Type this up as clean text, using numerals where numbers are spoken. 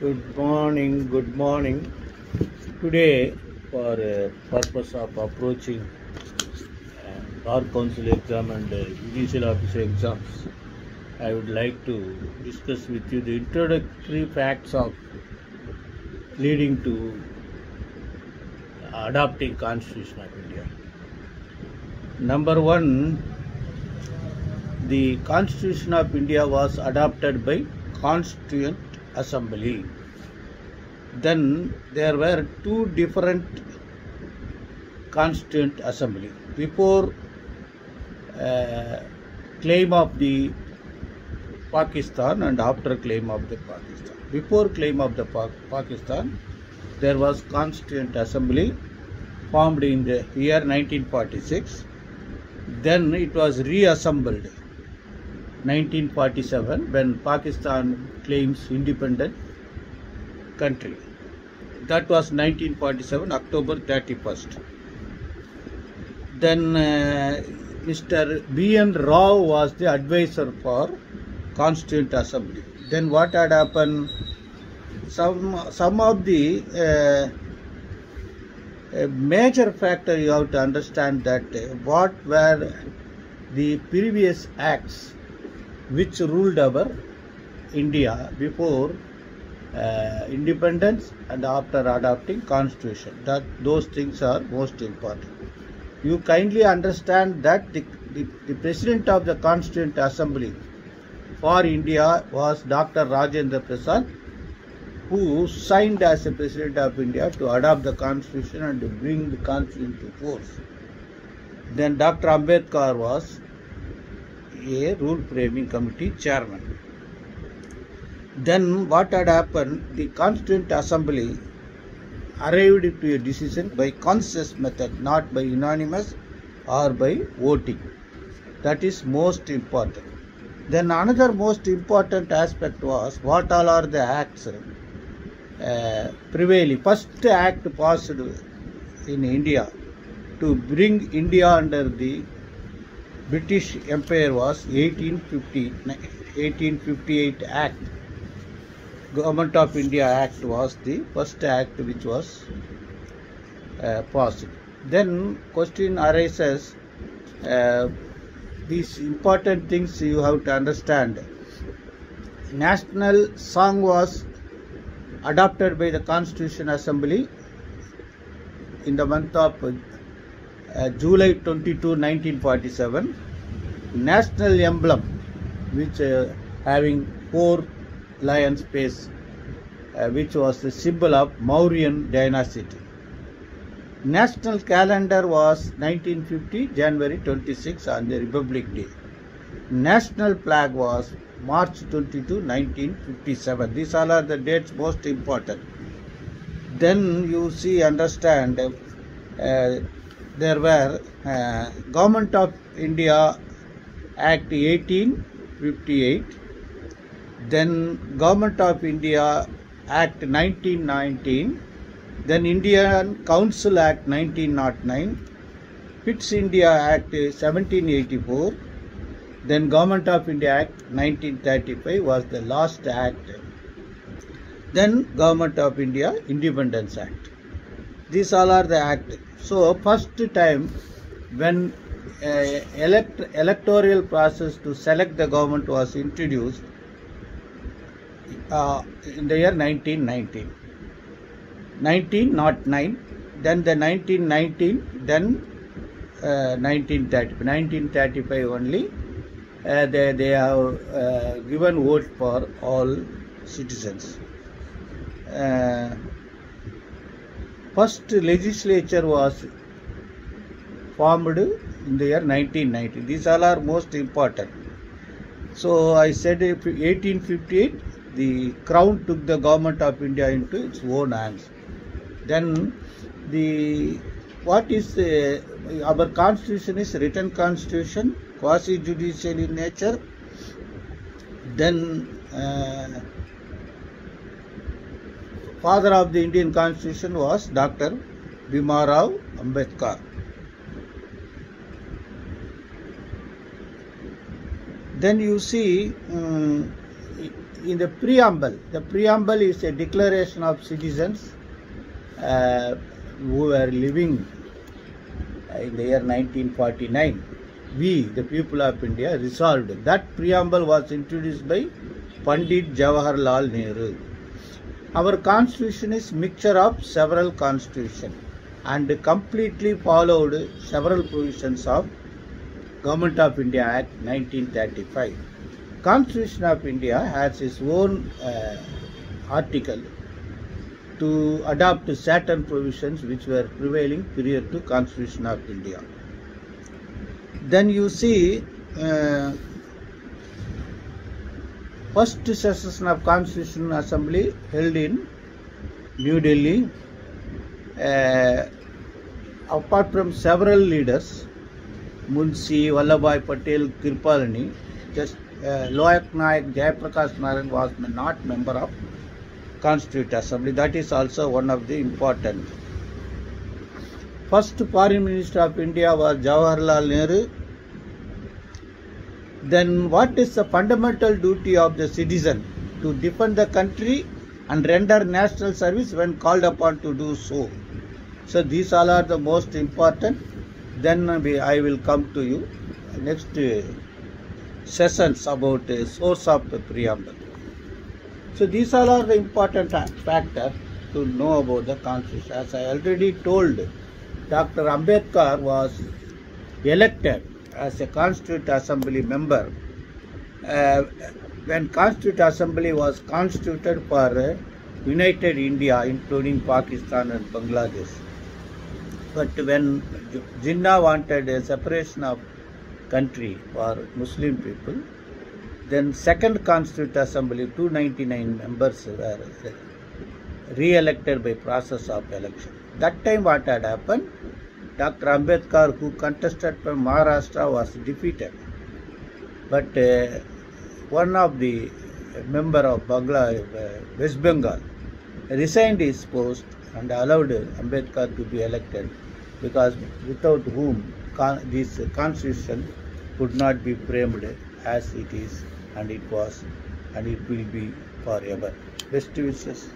Good morning, good morning. Today, for purpose of approaching Bar Council exam and judicial officer exams, I would like to discuss with you the introductory facts of leading to adopting Constitution of India. Number one, the Constitution of India was adopted by Constituent Assembly. Then there were two different Constituent Assembly. Before claim of the Pakistan and after claim of the Pakistan. Before claim of the Pakistan, there was Constituent Assembly formed in the year 1946. Then it was reassembled 1947 when Pakistan claims independent country. That was 1947 October 31st. Then Mr. B.N. Rao was the advisor for Constituent Assembly. Then what had happened? Some of the major factor you have to understand that what were the previous acts which ruled our India before independence and after adopting Constitution. Those things are most important. You kindly understand that the President of the Constituent Assembly for India was Dr. Rajendra Prasad, who signed as a President of India to adopt the Constitution and to bring the Constitution to force. Then Dr. Ambedkar was a rule framing committee chairman. Then what had happened? The Constituent Assembly arrived to a decision by consensus method, not by unanimous or by voting. That is most important. Then another most important aspect was what all are the acts prevailing. First act passed in India to bring India under the British Empire was 1858 Act. Government of India Act was the first act which was passed. Then question arises, these important things you have to understand. National song was adopted by the Constitution Assembly in the month of July 22, 1947. National emblem, which having 4 lions face, which was the symbol of Mauryan dynasty. National calendar was 1950 January 26 on the Republic Day. National flag was March 22, 1957. These all are the dates most important. Then you see, understand, there were Government of India Act 1858, then Government of India Act 1919, then Indian Council Act 1909, Pitt's India Act 1784, then Government of India Act 1935 was the last act. Then Government of India Independence Act. These all are the acts. So first time when electoral process to select the government was introduced in the year 1909, then the 1919, then 1935 only they have given vote for all citizens. First legislature was formed in the year 1990. These all are most important. So I said 1858, the Crown took the Government of India into its own hands. Then our Constitution is written Constitution, quasi-judicial in nature. Then father of the Indian Constitution was Dr. Bhima Rao Ambedkar. Then you see in the preamble is a declaration of citizens who were living in the year 1949. We, the people of India, resolved. That preamble was introduced by Pandit Jawaharlal Nehru. Our constitution is mixture of several constitutions and completely followed several provisions of Government of India Act 1935. Constitution of India has its own article to adopt certain provisions which were prevailing prior to Constitution of India. Then you see first session of Constitutional Assembly held in New Delhi. Apart from several leaders, Munshi, Vallabhbhai Patel, Kirpalani, just Loyak Naik, Jayaprakash Narayan was not member of Constituent Assembly. That is also one of the important. First Foreign Minister of India was Jawaharlal Nehru. Then what is the fundamental duty of the citizen? To defend the country and render national service when called upon to do so. So these all are the most important. Then I will come to you next sessions about the source of the preamble. So these all are the important factors to know about the Constitution. As I already told, Dr. Ambedkar was elected as a Constituent Assembly member when Constituent Assembly was constituted for United India, including Pakistan and Bangladesh. But when Jinnah wanted a separation of country for Muslim people, then second Constituent Assembly, 299 members were re-elected by process of election. That time what had happened, Dr. Ambedkar, who contested from Maharashtra, was defeated. But one of the member of West Bengal resigned his post and allowed Ambedkar to be elected, because without whom this constitution could not be framed as it is, and it was, and it will be forever. Best wishes.